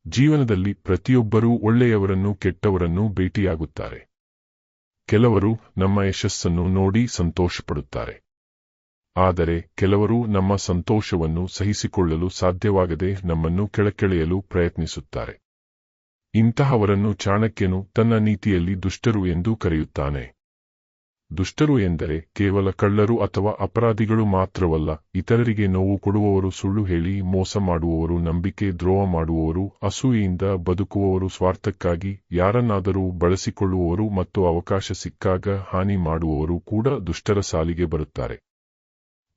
ಜೀವನದಲ್ಲಿ ಪ್ರತಿಯೊಬ್ಬರೂ ಒಳ್ಳೆಯವರನ್ನು ಕೆಟ್ಟವರನ್ನು ಭೇಟಿಯಾಗುತ್ತಾರೆ. ಕೆಲವರು ನಮ್ಮ ಯಶಸ್ಸನ್ನು ನೋಡಿ ಸಂತೋಷಪಡುತ್ತಾರೆ. ಆದರೆ ಕೆಲವರು ನಮ್ಮ ಸಂತೋಷವನ್ನು ಸಹಿಸಿಕೊಳ್ಳಲು ಸಾಧ್ಯವಾಗದೆ ನಮ್ಮನ್ನು ಕೆಳಕೆಳೆಯಲು ಪ್ರಯತ್ನಿಸುತ್ತಾರೆ. ಇಂತಹವರನ್ನು ಚಾಣಕ್ಯನು ತನ್ನ ನೀತಿಯಲ್ಲಿ ದುಷ್ಟರು ಎಂದು ಕರೆಯುತ್ತಾನೆ. ದುಷ್ಟರು ಎಂದರೆ ಕೇವಲ ಕಳ್ಳರು ಅಥವಾ ಅಪರಾಧಿಗಳು ಮಾತ್ರವಲ್ಲ, ಇತರರಿಗೆ ನೋವು ಕೊಡುವವರು, ಸುಳ್ಳು ಹೇಳಿ ಮೋಸ ಮಾಡುವವರು, ನಂಬಿಕೆ ದ್ರೋಹ ಮಾಡುವವರು, ಅಸೂಯೆಯಿಂದ ಬದುಕುವವರು, ಸ್ವಾರ್ಥಕ್ಕಾಗಿ ಯಾರನ್ನಾದರೂ ಬಳಸಿಕೊಳ್ಳುವವರು ಮತ್ತು ಅವಕಾಶ ಸಿಕ್ಕಾಗ ಹಾನಿ ಮಾಡುವವರು ಕೂಡ ದುಷ್ಟರ ಸಾಲಿಗೆ ಬರುತ್ತಾರೆ.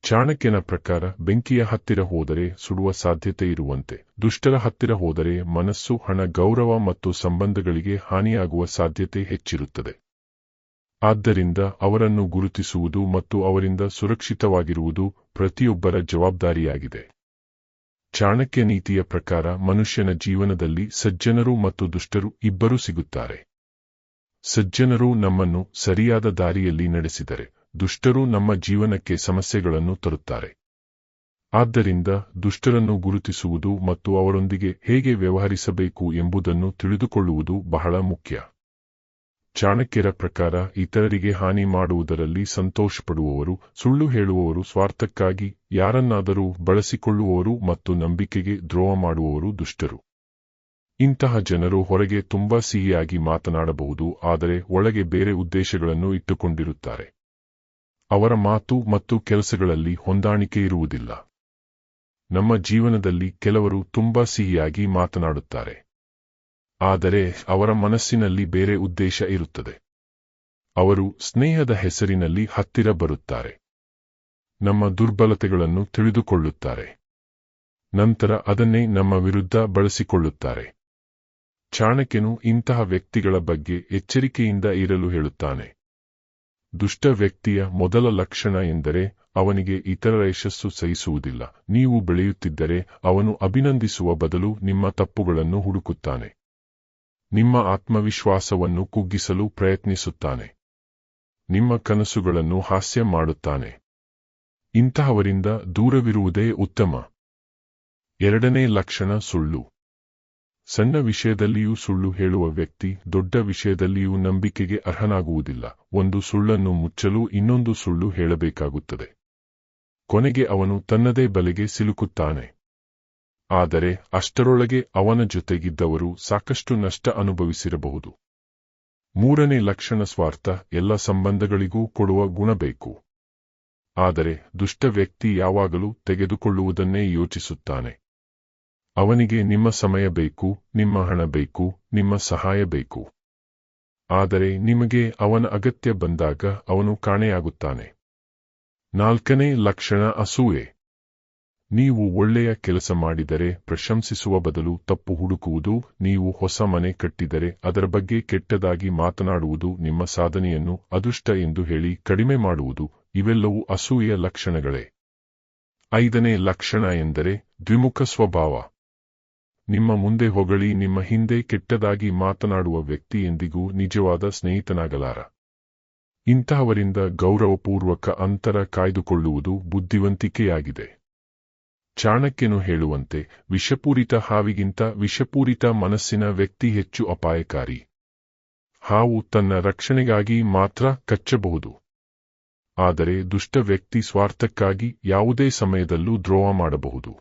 ಚಾಣಕ್ಯನ ಪ್ರಕಾರ ಬೆಂಕಿಯ ಹತ್ತಿರ ಹೋದರೆ ಸುಡುವ ಸಾಧ್ಯತೆ ಇರುವಂತೆ ದುಷ್ಟರ ಹತ್ತಿರ ಹೋದರೆ ಮನಸ್ಸು, ಹಣ, ಗೌರವ ಮತ್ತು ಸಂಬಂಧಗಳಿಗೆ ಹಾನಿಯಾಗುವ ಸಾಧ್ಯತೆ ಹೆಚ್ಚಿರುತ್ತದೆ. ಆದ್ದರಿಂದ ಅವರನ್ನು ಗುರುತಿಸುವುದು ಮತ್ತು ಅವರಿಂದ ಸುರಕ್ಷಿತವಾಗಿರುವುದು ಪ್ರತಿಯೊಬ್ಬರ ಜವಾಬ್ದಾರಿಯಾಗಿದೆ. ಚಾಣಕ್ಯ ನೀತಿಯ ಪ್ರಕಾರ ಮನುಷ್ಯನ ಜೀವನದಲ್ಲಿ ಸಜ್ಜನರು ಮತ್ತು ದುಷ್ಟರು ಇಬ್ಬರೂ ಸಿಗುತ್ತಾರೆ. ಸಜ್ಜನರು ನಮ್ಮನ್ನು ಸರಿಯಾದ ದಾರಿಯಲ್ಲಿ ನಡೆಸಿದರೆ, ದುಷ್ಟರು ನಮ್ಮ ಜೀವನಕ್ಕೆ ಸಮಸ್ಯೆಗಳನ್ನು ತರುತ್ತಾರೆ. ಆದ್ದರಿಂದ ದುಷ್ಟರನ್ನು ಗುರುತಿಸುವುದು ಮತ್ತು ಅವರೊಂದಿಗೆ ಹೇಗೆ ವ್ಯವಹರಿಸಬೇಕು ಎಂಬುದನ್ನು ತಿಳಿದುಕೊಳ್ಳುವುದು ಬಹಳ ಮುಖ್ಯ. ಚಾಣಕ್ಯರ ಪ್ರಕಾರ ಇತರರಿಗೆ ಹಾನಿ ಮಾಡುವುದರಲ್ಲಿ ಸಂತೋಷಪಡುವವರು, ಸುಳ್ಳು ಹೇಳುವವರು, ಸ್ವಾರ್ಥಕ್ಕಾಗಿ ಯಾರನ್ನಾದರೂ ಬಳಸಿಕೊಳ್ಳುವವರು ಮತ್ತು ನಂಬಿಕೆಗೆ ದ್ರೋಹ ಮಾಡುವವರು ದುಷ್ಟರು. ಇಂತಹ ಜನರು ಹೊರಗೆ ತುಂಬಾ ಸಿಹಿಯಾಗಿ ಮಾತನಾಡಬಹುದು, ಆದರೆ ಒಳಗೆ ಬೇರೆ ಉದ್ದೇಶಗಳನ್ನು ಇಟ್ಟುಕೊಂಡಿರುತ್ತಾರೆ. ಅವರ ಮಾತು ಮತ್ತು ಕೆಲಸಗಳಲ್ಲಿ ಹೊಂದಾಣಿಕೆ ಇರುವುದಿಲ್ಲ. ನಮ್ಮ ಜೀವನದಲ್ಲಿ ಕೆಲವರು ತುಂಬಾ ಸಿಹಿಯಾಗಿ ಮಾತನಾಡುತ್ತಾರೆ, ಆದರೆ ಅವರ ಮನಸ್ಸಿನಲ್ಲಿ ಬೇರೆ ಉದ್ದೇಶ ಇರುತ್ತದೆ. ಅವರು ಸ್ನೇಹದ ಹೆಸರಿನಲ್ಲಿ ಹತ್ತಿರ ಬರುತ್ತಾರೆ, ನಮ್ಮ ದುರ್ಬಲತೆಗಳನ್ನು ತಿಳಿದುಕೊಳ್ಳುತ್ತಾರೆ, ನಂತರ ಅದನ್ನೇ ನಮ್ಮ ವಿರುದ್ಧ ಬಳಸಿಕೊಳ್ಳುತ್ತಾರೆ. ಚಾಣಕ್ಯನು ಇಂತಹ ವ್ಯಕ್ತಿಗಳ ಬಗ್ಗೆ ಎಚ್ಚರಿಕೆಯಿಂದ ಇರಲು ಹೇಳುತ್ತಾನೆ. ದುಷ್ಟ ವ್ಯಕ್ತಿಯ ಮೊದಲ ಲಕ್ಷಣ ಎಂದರೆ ಅವನಿಗೆ ಇತರರ ಯಶಸ್ಸು ಸಹಿಸುವುದಿಲ್ಲ. ನೀವು ಬೆಳೆಯುತ್ತಿದ್ದರೆ ಅವನು ಅಭಿನಂದಿಸುವ ಬದಲು ನಿಮ್ಮ ತಪ್ಪುಗಳನ್ನು ಹುಡುಕುತ್ತಾನೆ. ನಿಮ್ಮ ಆತ್ಮವಿಶ್ವಾಸವನ್ನು ಕುಗ್ಗಿಸಲು ಪ್ರಯತ್ನಿಸುತ್ತಾನೆ. ನಿಮ್ಮ ಕನಸುಗಳನ್ನು ಹಾಸ್ಯ ಮಾಡುತ್ತಾನೆ. ಇಂತಹವರಿಂದ ದೂರವಿರುವುದೇ ಉತ್ತಮ. ಎರಡನೇ ಲಕ್ಷಣ ಸುಳ್ಳು. ಸಣ್ಣ ವಿಷಯದಲ್ಲಿಯೂ ಸುಳ್ಳು ಹೇಳುವ ವ್ಯಕ್ತಿ ದೊಡ್ಡ ವಿಷಯದಲ್ಲಿಯೂ ನಂಬಿಕೆಗೆ ಅರ್ಹನಾಗುವುದಿಲ್ಲ. ಒಂದು ಸುಳ್ಳನ್ನು ಮುಚ್ಚಲು ಇನ್ನೊಂದು ಸುಳ್ಳು ಹೇಳಬೇಕಾಗುತ್ತದೆ. ಕೊನೆಗೆ ಅವನು ತನ್ನದೇ ಬಲೆಗೆ ಸಿಲುಕುತ್ತಾನೆ. ಆದರೆ ಅಷ್ಟರೊಳಗೆ ಅವನ ಜೊತೆಗಿದ್ದವರು ಸಾಕಷ್ಟು ನಷ್ಟ ಅನುಭವಿಸಿರಬಹುದು. ಮೂರನೇ ಲಕ್ಷಣ ಸ್ವಾರ್ಥ. ಎಲ್ಲ ಸಂಬಂಧಗಳಿಗೂ ಕೊಡುವ ಗುಣ ಬೇಕು. ಆದರೆ ದುಷ್ಟ ವ್ಯಕ್ತಿ ಯಾವಾಗಲೂ ತೆಗೆದುಕೊಳ್ಳುವುದನ್ನೇ ಯೋಚಿಸುತ್ತಾನೆ. ಅವನಿಗೆ ನಿಮ್ಮ ಸಮಯ ಬೇಕು, ನಿಮ್ಮ ಹಣ ಬೇಕು, ನಿಮ್ಮ ಸಹಾಯ ಬೇಕು. ಆದರೆ ನಿಮಗೆ ಅವನ ಅಗತ್ಯ ಬಂದಾಗ ಅವನು ಕಾಣೆಯಾಗುತ್ತಾನೆ. ನಾಲ್ಕನೇ ಲಕ್ಷಣ ಅಸೂಯೆ. ನೀವು ಒಳ್ಳೆಯ ಕೆಲಸ ಮಾಡಿದರೆ ಪ್ರಶಂಸಿಸುವ ಬದಲು ತಪ್ಪು ಹುಡುಕುವುದು, ನೀವು ಹೊಸ ಮನೆ ಕಟ್ಟಿದರೆ ಅದರ ಬಗ್ಗೆ ಕೆಟ್ಟದಾಗಿ ಮಾತನಾಡುವುದು, ನಿಮ್ಮ ಸಾಧನೆಯನ್ನು ಅದೃಷ್ಟ ಎಂದು ಹೇಳಿ ಕಡಿಮೆ ಮಾಡುವುದು, ಇವೆಲ್ಲವೂ ಅಸೂಯೆಯ ಲಕ್ಷಣಗಳೇ. ಐದನೇ ಲಕ್ಷಣ ಎಂದರೆ ದ್ವಿಮುಖ ಸ್ವಭಾವ. ನಿಮ್ಮ ಮುಂದೆ ಹೊಗಳಿ ನಿಮ್ಮ ಹಿಂದೆ ಕೆಟ್ಟದಾಗಿ ಮಾತನಾಡುವ ವ್ಯಕ್ತಿ ಎಂದಿಗೂ ನಿಜವಾದ ಸ್ನೇಹಿತನಾಗಲಾರ. ಇಂತಹವರಿಂದ ಗೌರವಪೂರ್ವಕ ಅಂತರ ಕಾಯ್ದುಕೊಳ್ಳುವುದು ಬುದ್ಧಿವಂತಿಕೆಯಾಗಿದೆ. ಚಾಣಕ್ಯನು ಹೇಳುವಂತೆ, ವಿಷಪೂರಿತ ಹಾವಿಗಿಂತ ವಿಷಪೂರಿತ ಮನಸ್ಸಿನ ವ್ಯಕ್ತಿ ಹೆಚ್ಚು ಅಪಾಯಕಾರಿ. ಹಾವು ತನ್ನ ರಕ್ಷಣೆಗಾಗಿ ಮಾತ್ರ ಕಚ್ಚಬಹುದು, ಆದರೆ ದುಷ್ಟ ವ್ಯಕ್ತಿ ಸ್ವಾರ್ಥಕ್ಕಾಗಿ ಯಾವುದೇ ಸಮಯದಲ್ಲೂ ದ್ರೋಹ ಮಾಡಬಹುದು.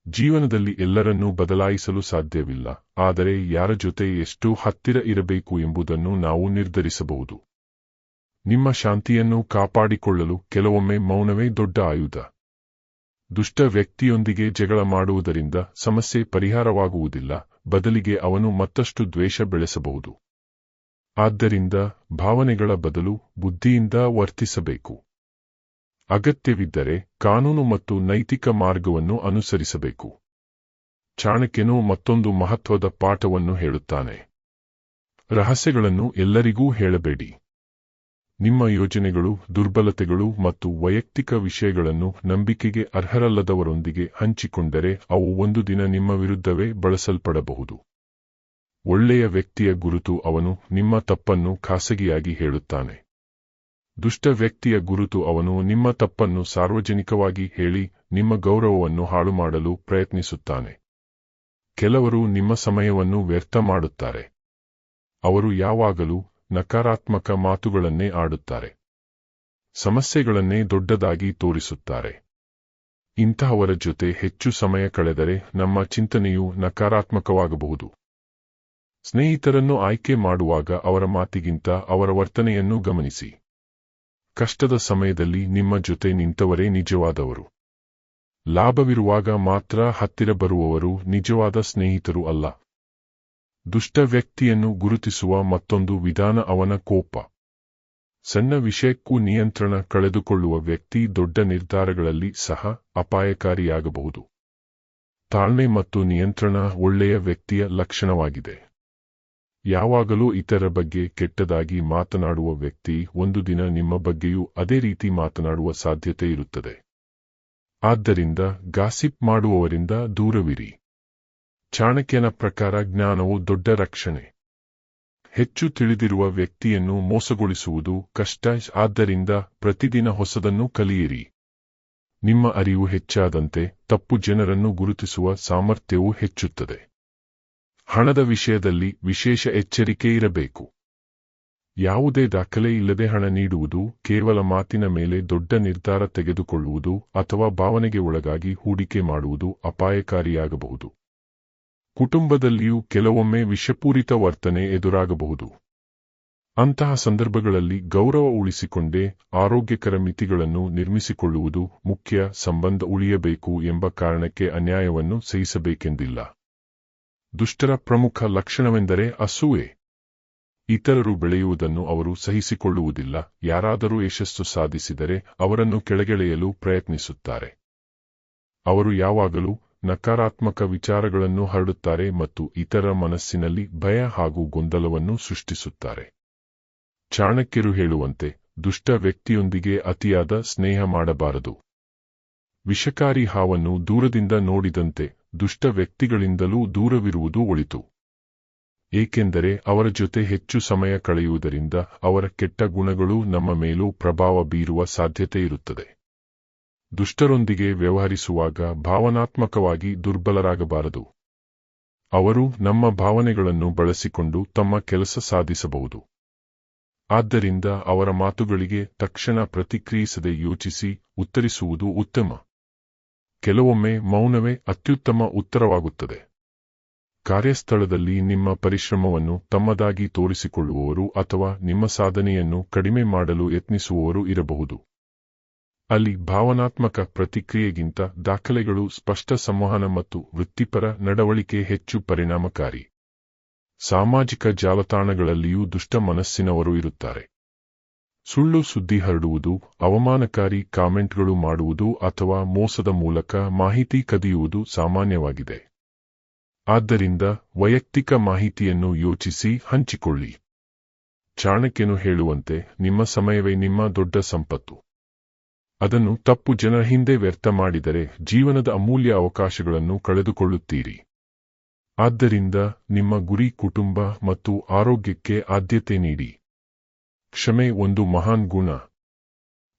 ಜೀವನದಲ್ಲಿ ಎಲ್ಲರನ್ನೂ ಬದಲಾಯಿಸಲು ಸಾಧ್ಯವಿಲ್ಲ, ಆದರೆ ಯಾರ ಜೊತೆ ಎಷ್ಟು ಹತ್ತಿರ ಇರಬೇಕು ಎಂಬುದನ್ನು ನಾವು ನಿರ್ಧರಿಸಬಹುದು. ನಿಮ್ಮ ಶಾಂತಿಯನ್ನು ಕಾಪಾಡಿಕೊಳ್ಳಲು ಕೆಲವೊಮ್ಮೆ ಮೌನವೇ ದೊಡ್ಡ ಆಯುಧ. ದುಷ್ಟ ವ್ಯಕ್ತಿಯೊಂದಿಗೆ ಜಗಳ ಮಾಡುವುದರಿಂದ ಸಮಸ್ಯೆ ಪರಿಹಾರವಾಗುವುದಿಲ್ಲ, ಬದಲಿಗೆ ಅವನು ಮತ್ತಷ್ಟು ದ್ವೇಷ ಬೆಳೆಸಬಹುದು. ಆದ್ದರಿಂದ ಭಾವನೆಗಳ ಬದಲು ಬುದ್ಧಿಯಿಂದ ವರ್ತಿಸಬೇಕು. ಅಗತ್ಯವಿದ್ದರೆ ಕಾನೂನು ಮತ್ತು ನೈತಿಕ ಮಾರ್ಗವನ್ನು ಅನುಸರಿಸಬೇಕು. ಚಾಣಕ್ಯನು ಮತ್ತೊಂದು ಮಹತ್ವದ ಪಾಠವನ್ನು ಹೇಳುತ್ತಾನೆ. ರಹಸ್ಯಗಳನ್ನು ಎಲ್ಲರಿಗೂ ಹೇಳಬೇಡಿ. ನಿಮ್ಮ ಯೋಜನೆಗಳು, ದುರ್ಬಲತೆಗಳು ಮತ್ತು ವೈಯಕ್ತಿಕ ವಿಷಯಗಳನ್ನು ನಂಬಿಕೆಗೆ ಅರ್ಹರಲ್ಲದವರೊಂದಿಗೆ ಹಂಚಿಕೊಂಡರೆ ಅವು ಒಂದು ದಿನ ನಿಮ್ಮ ವಿರುದ್ಧವೇ ಬಳಸಲ್ಪಡಬಹುದು. ಒಳ್ಳೆಯ ವ್ಯಕ್ತಿಯ ಗುರುತು ಅವನು ನಿಮ್ಮ ತಪ್ಪನ್ನು ಖಾಸಗಿಯಾಗಿ ಹೇಳುತ್ತಾನೆ. ದುಷ್ಟ ವ್ಯಕ್ತಿಯ ಗುರುತು ಅವನು ನಿಮ್ಮ ತಪ್ಪನ್ನು ಸಾರ್ವಜನಿಕವಾಗಿ ಹೇಳಿ ನಿಮ್ಮ ಗೌರವವನ್ನು ಹಾಳುಮಾಡಲು ಪ್ರಯತ್ನಿಸುತ್ತಾನೆ. ಕೆಲವರು ನಿಮ್ಮ ಸಮಯವನ್ನು ವ್ಯರ್ಥ ಮಾಡುತ್ತಾರೆ. ಅವರು ಯಾವಾಗಲೂ ನಕಾರಾತ್ಮಕ ಮಾತುಗಳನ್ನೇ ಆಡುತ್ತಾರೆ. ಸಮಸ್ಯೆಗಳನ್ನೇ ದೊಡ್ಡದಾಗಿ ತೋರಿಸುತ್ತಾರೆ. ಇಂತಹವರ ಜೊತೆ ಹೆಚ್ಚು ಸಮಯ ಕಳೆದರೆ ನಮ್ಮ ಚಿಂತನೆಯು ನಕಾರಾತ್ಮಕವಾಗಬಹುದು. ಸ್ನೇಹಿತರನ್ನು ಆಯ್ಕೆ ಮಾಡುವಾಗ ಅವರ ಮಾತಿಗಿಂತ ಅವರ ವರ್ತನೆಯನ್ನು ಗಮನಿಸಿ. ಕಷ್ಟದ ಸಮಯದಲ್ಲಿ ನಿಮ್ಮ ಜೊತೆ ನಿಂತವರೇ ನಿಜವಾದವರು. ಲಾಭವಿರುವಾಗ ಮಾತ್ರ ಹತ್ತಿರ ಬರುವವರು ನಿಜವಾದ ಸ್ನೇಹಿತರು ಅಲ್ಲ. ದುಷ್ಟ ವ್ಯಕ್ತಿಯನ್ನು ಗುರುತಿಸುವ ಮತ್ತೊಂದು ವಿಧಾನ ಅವನ ಕೋಪ. ಸಣ್ಣ ವಿಷಯಕ್ಕೂ ನಿಯಂತ್ರಣ ಕಳೆದುಕೊಳ್ಳುವ ವ್ಯಕ್ತಿ ದೊಡ್ಡ ನಿರ್ಧಾರಗಳಲ್ಲಿ ಸಹ ಅಪಾಯಕಾರಿಯಾಗಬಹುದು. ತಾಳ್ಮೆ ಮತ್ತು ನಿಯಂತ್ರಣ ಒಳ್ಳೆಯ ವ್ಯಕ್ತಿಯ ಲಕ್ಷಣವಾಗಿದೆ. ಯಾವಾಗಲೂ ಇತರ ಬಗ್ಗೆ ಕೆಟ್ಟದಾಗಿ ಮಾತನಾಡುವ ವ್ಯಕ್ತಿ ಒಂದು ದಿನ ನಿಮ್ಮ ಬಗ್ಗೆಯೂ ಅದೇ ರೀತಿ ಮಾತನಾಡುವ ಸಾಧ್ಯತೆ ಇರುತ್ತದೆ. ಆದ್ದರಿಂದ ಗಾಸಿಪ್ ಮಾಡುವವರಿಂದ ದೂರವಿರಿ. ಚಾಣಕ್ಯನ ಪ್ರಕಾರ ಜ್ಞಾನವು ದೊಡ್ಡ ರಕ್ಷಣೆ. ಹೆಚ್ಚು ತಿಳಿದಿರುವ ವ್ಯಕ್ತಿಯನ್ನು ಮೋಸಗೊಳಿಸುವುದು ಕಷ್ಟ, ಆದ್ದರಿಂದ ಪ್ರತಿದಿನ ಹೊಸದನ್ನು ಕಲಿಯಿರಿ. ನಿಮ್ಮ ಅರಿವು ಹೆಚ್ಚಾದಂತೆ ತಪ್ಪು ಜನರನ್ನು ಗುರುತಿಸುವ ಸಾಮರ್ಥ್ಯವೂ ಹೆಚ್ಚುತ್ತದೆ. ಹಣದ ವಿಷಯದಲ್ಲಿ ವಿಶೇಷ ಎಚ್ಚರಿಕೆ ಇರಬೇಕು. ಯಾವುದೇ ದಾಖಲೆ ಇಲ್ಲದೆ ಹಣ ನೀಡುವುದು, ಕೇವಲ ಮಾತಿನ ಮೇಲೆ ದೊಡ್ಡ ನಿರ್ಧಾರ ತೆಗೆದುಕೊಳ್ಳುವುದು ಅಥವಾ ಭಾವನೆಗೆ ಒಳಗಾಗಿ ಹೂಡಿಕೆ ಮಾಡುವುದು ಅಪಾಯಕಾರಿಯಾಗಬಹುದು. ಕುಟುಂಬದಲ್ಲಿಯೂ ಕೆಲವೊಮ್ಮೆ ವಿಷಪೂರಿತ ವರ್ತನೆ ಎದುರಾಗಬಹುದು. ಅಂತಹ ಸಂದರ್ಭಗಳಲ್ಲಿ ಗೌರವ ಉಳಿಸಿಕೊಂಡೇ ಆರೋಗ್ಯಕರ ಮಿತಿಗಳನ್ನು ನಿರ್ಮಿಸಿಕೊಳ್ಳುವುದು ಮುಖ್ಯ. ಸಂಬಂಧ ಉಳಿಯಬೇಕು ಎಂಬ ಕಾರಣಕ್ಕೆ ಅನ್ಯಾಯವನ್ನು ಸಹಿಸಬೇಕೆಂದಿಲ್ಲ. ದುಷ್ಟರ ಪ್ರಮುಖ ಲಕ್ಷಣವೆಂದರೆ ಅಸೂಯೆ. ಇತರರು ಬೆಳೆಯುವುದನ್ನು ಅವರು ಸಹಿಸಿಕೊಳ್ಳುವುದಿಲ್ಲ. ಯಾರಾದರೂ ಯಶಸ್ಸು ಸಾಧಿಸಿದರೆ ಅವರನ್ನು ಕೆಳಗೆಳೆಯಲು ಪ್ರಯತ್ನಿಸುತ್ತಾರೆ. ಅವರು ಯಾವಾಗಲೂ ನಕಾರಾತ್ಮಕ ವಿಚಾರಗಳನ್ನು ಹರಡುತ್ತಾರೆ ಮತ್ತು ಇತರ ಮನಸ್ಸಿನಲ್ಲಿ ಭಯ ಹಾಗೂ ಗೊಂದಲವನ್ನು ಸೃಷ್ಟಿಸುತ್ತಾರೆ. ಚಾಣಕ್ಯರು ಹೇಳುವಂತೆ, ದುಷ್ಟ ವ್ಯಕ್ತಿಯೊಂದಿಗೆ ಅತಿಯಾದ ಸ್ನೇಹ ಮಾಡಬಾರದು. ವಿಷಕಾರಿ ಹಾವನ್ನು ದೂರದಿಂದ ನೋಡಿದಂತೆ ದುಷ್ಟ ವ್ಯಕ್ತಿಗಳಿಂದಲೂ ದೂರವಿರುವುದು ಒಳಿತು. ಏಕೆಂದರೆ ಅವರ ಜೊತೆ ಹೆಚ್ಚು ಸಮಯ ಕಳೆಯುವುದರಿಂದ ಅವರ ಕೆಟ್ಟ ಗುಣಗಳು ನಮ್ಮ ಮೇಲೂ ಪ್ರಭಾವ ಬೀರುವ ಸಾಧ್ಯತೆ ಇರುತ್ತದೆ. ದುಷ್ಟರೊಂದಿಗೆ ವ್ಯವಹರಿಸುವಾಗ ಭಾವನಾತ್ಮಕವಾಗಿ ದುರ್ಬಲರಾಗಬಾರದು. ಅವರು ನಮ್ಮ ಭಾವನೆಗಳನ್ನು ಬಳಸಿಕೊಂಡು ತಮ್ಮ ಕೆಲಸ ಸಾಧಿಸಬಹುದು. ಆದ್ದರಿಂದ ಅವರ ಮಾತುಗಳಿಗೆ ತಕ್ಷಣ ಪ್ರತಿಕ್ರಿಯಿಸದೆ ಯೋಚಿಸಿ ಉತ್ತರಿಸುವುದು ಉತ್ತಮ. ಕೆಲವೊಮ್ಮೆ ಮೌನವೇ ಅತ್ಯುತ್ತಮ ಉತ್ತರವಾಗುತ್ತದೆ. ಕಾರ್ಯಸ್ಥಳದಲ್ಲಿ ನಿಮ್ಮ ಪರಿಶ್ರಮವನ್ನು ತಮ್ಮದಾಗಿ ತೋರಿಸಿಕೊಳ್ಳುವವರು ಅಥವಾ ನಿಮ್ಮ ಸಾಧನೆಯನ್ನು ಕಡಿಮೆ ಮಾಡಲು ಯತ್ನಿಸುವವರು ಇರಬಹುದು. ಅಲ್ಲಿ ಭಾವನಾತ್ಮಕ ಪ್ರತಿಕ್ರಿಯೆಗಿಂತ ದಾಖಲೆಗಳು, ಸ್ಪಷ್ಟ ಸಂವಹನ ಮತ್ತು ವೃತ್ತಿಪರ ನಡವಳಿಕೆ ಹೆಚ್ಚು ಪರಿಣಾಮಕಾರಿ. ಸಾಮಾಜಿಕ ಜಾಲತಾಣಗಳಲ್ಲಿಯೂ ದುಷ್ಟ ಮನಸ್ಸಿನವರು ಇರುತ್ತಾರೆ. ಸುಳ್ಳು ಸುದ್ದಿ ಹರಡುವುದು, ಅವಮಾನಕಾರಿ ಕಾಮೆಂಟ್ಗಳು ಮಾಡುವುದು ಅಥವಾ ಮೋಸದ ಮೂಲಕ ಮಾಹಿತಿ ಕದಿಯುವುದು ಸಾಮಾನ್ಯವಾಗಿದೆ. ಆದ್ದರಿಂದ ವೈಯಕ್ತಿಕ ಮಾಹಿತಿಯನ್ನು ಯೋಚಿಸಿ ಹಂಚಿಕೊಳ್ಳಿ. ಚಾಣಕ್ಯನು ಹೇಳುವಂತೆ, ನಿಮ್ಮ ಸಮಯವೇ ನಿಮ್ಮ ದೊಡ್ಡ ಸಂಪತ್ತು. ಅದನ್ನು ತಪ್ಪು ಜನರ ಹಿಂದೆ ವ್ಯರ್ಥ ಮಾಡಿದರೆ ಜೀವನದ ಅಮೂಲ್ಯ ಅವಕಾಶಗಳನ್ನು ಕಳೆದುಕೊಳ್ಳುತ್ತೀರಿ. ಆದ್ದರಿಂದ ನಿಮ್ಮ ಗುರಿ, ಕುಟುಂಬ ಮತ್ತು ಆರೋಗ್ಯಕ್ಕೆ ಆದ್ಯತೆ ನೀಡಿ. ಕ್ಷಮೆ ಒಂದು ಮಹಾನ್ ಗುಣ.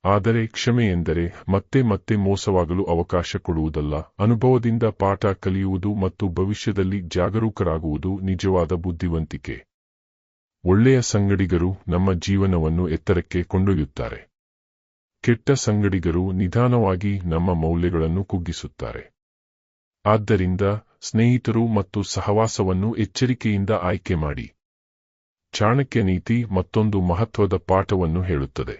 ಆದರೆ ಕ್ಷಮೆ ಎಂದರೆ ಮತ್ತೆ ಮತ್ತೆ ಮೋಸವಾಗಲು ಅವಕಾಶ ಕೊಡುವುದಲ್ಲ. ಅನುಭವದಿಂದ ಪಾಠ ಕಲಿಯುವುದು ಮತ್ತು ಭವಿಷ್ಯದಲ್ಲಿ ಜಾಗರೂಕರಾಗುವುದು ನಿಜವಾದ ಬುದ್ಧಿವಂತಿಕೆ. ಒಳ್ಳೆಯ ಸಂಗಡಿಗರು ನಮ್ಮ ಜೀವನವನ್ನು ಎತ್ತರಕ್ಕೆ ಕೊಂಡೊಯ್ಯುತ್ತಾರೆ. ಕೆಟ್ಟ ಸಂಗಡಿಗರು ನಿಧಾನವಾಗಿ ನಮ್ಮ ಮೌಲ್ಯಗಳನ್ನು ಕುಗ್ಗಿಸುತ್ತಾರೆ. ಆದ್ದರಿಂದ ಸ್ನೇಹಿತರು ಮತ್ತು ಸಹವಾಸವನ್ನು ಎಚ್ಚರಿಕೆಯಿಂದ ಆಯ್ಕೆ ಮಾಡಿ. ಚಾಣಕ್ಯ ನೀತಿ ಮತ್ತೊಂದು ಮಹತ್ವದ ಪಾಠವನ್ನು ಹೇಳುತ್ತದೆ.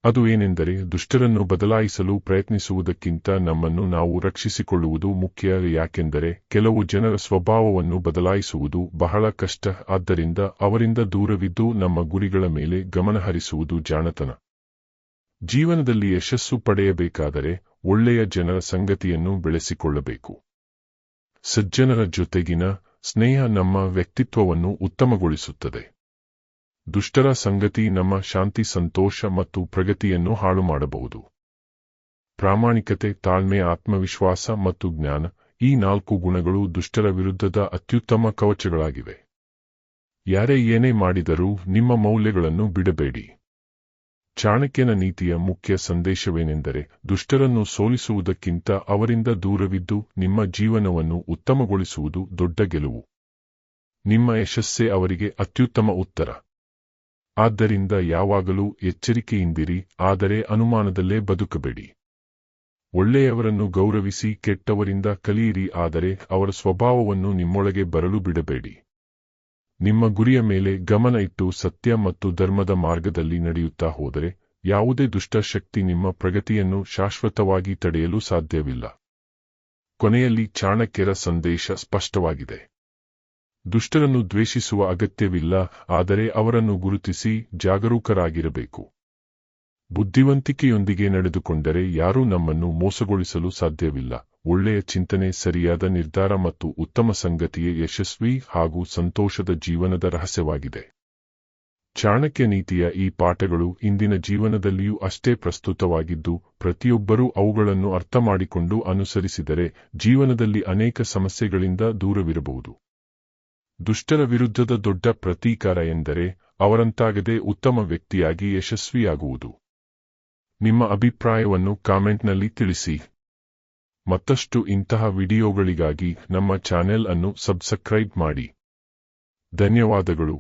ಅದು ಏನೆಂದರೆ, ದುಷ್ಟರನ್ನು ಬದಲಾಯಿಸಲು ಪ್ರಯತ್ನಿಸುವುದಕ್ಕಿಂತ ನಮ್ಮನ್ನು ನಾವು ರಕ್ಷಿಸಿಕೊಳ್ಳುವುದು ಮುಖ್ಯ. ಯಾಕೆಂದರೆ ಕೆಲವು ಜನರ ಸ್ವಭಾವವನ್ನು ಬದಲಾಯಿಸುವುದು ಬಹಳ ಕಷ್ಟ. ಆದ್ದರಿಂದ ಅವರಿಂದ ದೂರವಿದ್ದು ನಮ್ಮ ಗುರಿಗಳ ಮೇಲೆ ಗಮನಹರಿಸುವುದು ಜಾಣತನ. ಜೀವನದಲ್ಲಿ ಯಶಸ್ಸು ಪಡೆಯಬೇಕಾದರೆ ಒಳ್ಳೆಯ ಜನರ ಸಂಗತಿಯನ್ನು ಬೆಳೆಸಿಕೊಳ್ಳಬೇಕು. ಸಜ್ಜನರ ಜೊತೆಗಿನ ಸ್ನೇಹ ನಮ್ಮ ವ್ಯಕ್ತಿತ್ವವನ್ನು ಉತ್ತಮಗೊಳಿಸುತ್ತದೆ. ದುಷ್ಟರ ಸಂಗತಿ ನಮ್ಮ ಶಾಂತಿ, ಸಂತೋಷ ಮತ್ತು ಪ್ರಗತಿಯನ್ನು ಹಾಳು ಮಾಡಬಹುದು. ಪ್ರಾಮಾಣಿಕತೆ, ತಾಳ್ಮೆ, ಆತ್ಮವಿಶ್ವಾಸ ಮತ್ತು ಜ್ಞಾನ, ಈ 4 ಗುಣಗಳು ದುಷ್ಟರ ವಿರುದ್ಧದ ಅತ್ಯುತ್ತಮ ಕವಚಗಳಾಗಿವೆ. ಯಾರೇ ಏನೇ ಮಾಡಿದರೂ ನಿಮ್ಮ ಮೌಲ್ಯಗಳನ್ನು ಬಿಡಬೇಡಿ. ಚಾಣಕ್ಯನ ನೀತಿಯ ಮುಖ್ಯ ಸಂದೇಶವೇನೆಂದರೆ, ದುಷ್ಟರನ್ನು ಸೋಲಿಸುವುದಕ್ಕಿಂತ ಅವರಿಂದ ದೂರವಿದ್ದು ನಿಮ್ಮ ಜೀವನವನ್ನು ಉತ್ತಮಗೊಳಿಸುವುದು ದೊಡ್ಡ ಗೆಲುವು. ನಿಮ್ಮ ಯಶಸ್ಸೇ ಅವರಿಗೆ ಅತ್ಯುತ್ತಮ ಉತ್ತರ. ಆದ್ದರಿಂದ ಯಾವಾಗಲೂ ಎಚ್ಚರಿಕೆಯಿಂದಿರಿ, ಆದರೆ ಅನುಮಾನದಲ್ಲೇ ಬದುಕಬೇಡಿ. ಒಳ್ಳೆಯವರನ್ನು ಗೌರವಿಸಿ, ಕೆಟ್ಟವರಿಂದ ಕಲಿಯಿರಿ, ಆದರೆ ಅವರ ಸ್ವಭಾವವನ್ನು ನಿಮ್ಮೊಳಗೆ ಬರಲು ಬಿಡಬೇಡಿ. ನಿಮ್ಮ ಗುರಿಯ ಮೇಲೆ ಗಮನ ಇಟ್ಟು ಸತ್ಯ ಮತ್ತು ಧರ್ಮದ ಮಾರ್ಗದಲ್ಲಿ ನಡೆಯುತ್ತಾ ಹೋದರೆ ಯಾವುದೇ ದುಷ್ಟ ಶಕ್ತಿ ನಿಮ್ಮ ಪ್ರಗತಿಯನ್ನು ಶಾಶ್ವತವಾಗಿ ತಡೆಯಲು ಸಾಧ್ಯವಿಲ್ಲ. ಕೊನೆಯಲ್ಲಿ ಚಾಣಕ್ಯರ ಸಂದೇಶ ಸ್ಪಷ್ಟವಾಗಿದೆ. ದುಷ್ಟರನ್ನು ದ್ವೇಷಿಸುವ ಅಗತ್ಯವಿಲ್ಲ, ಆದರೆ ಅವರನ್ನು ಗುರುತಿಸಿ ಜಾಗರೂಕರಾಗಿರಬೇಕು. ಬುದ್ಧಿವಂತಿಕೆಯೊಂದಿಗೆ ನಡೆದುಕೊಂಡರೆ ಯಾರೂ ನಮ್ಮನ್ನು ಮೋಸಗೊಳಿಸಲು ಸಾಧ್ಯವಿಲ್ಲ. ಒಳ್ಳೆಯ ಚಿಂತನೆ, ಸರಿಯಾದ ನಿರ್ಧಾರ ಮತ್ತು ಉತ್ತಮ ಸಂಗತಿಯೇ ಯಶಸ್ವಿ ಹಾಗೂ ಸಂತೋಷದ ಜೀವನದ ರಹಸ್ಯವಾಗಿದೆ. ಚಾಣಕ್ಯ ನೀತಿಯ ಈ ಪಾಠಗಳು ಇಂದಿನ ಜೀವನದಲ್ಲಿಯೂ ಅಷ್ಟೇ ಪ್ರಸ್ತುತವಾಗಿದ್ದು, ಪ್ರತಿಯೊಬ್ಬರೂ ಅವುಗಳನ್ನು ಅರ್ಥಮಾಡಿಕೊಂಡು ಅನುಸರಿಸಿದರೆ ಜೀವನದಲ್ಲಿ ಅನೇಕ ಸಮಸ್ಯೆಗಳಿಂದ ದೂರವಿರಬಹುದು. ದುಷ್ಟರ ವಿರುದ್ಧದ ದೊಡ್ಡ ಪ್ರತೀಕಾರ ಎಂದರೆ ಅವರಂತಾಗದೆ ಉತ್ತಮ ವ್ಯಕ್ತಿಯಾಗಿ ಯಶಸ್ವಿಯಾಗುವುದು. ನಿಮ್ಮ ಅಭಿಪ್ರಾಯವನ್ನು ಕಾಮೆಂಟ್ನಲ್ಲಿ ತಿಳಿಸಿ. ಮತ್ತಷ್ಟು ಇಂತಹ ವಿಡಿಯೋಗಳಿಗಾಗಿ ನಮ್ಮ ಚಾನೆಲ್ ಅನ್ನು ಸಬ್ಸ್ಕ್ರೈಬ್ ಮಾಡಿ. ಧನ್ಯವಾದಗಳು.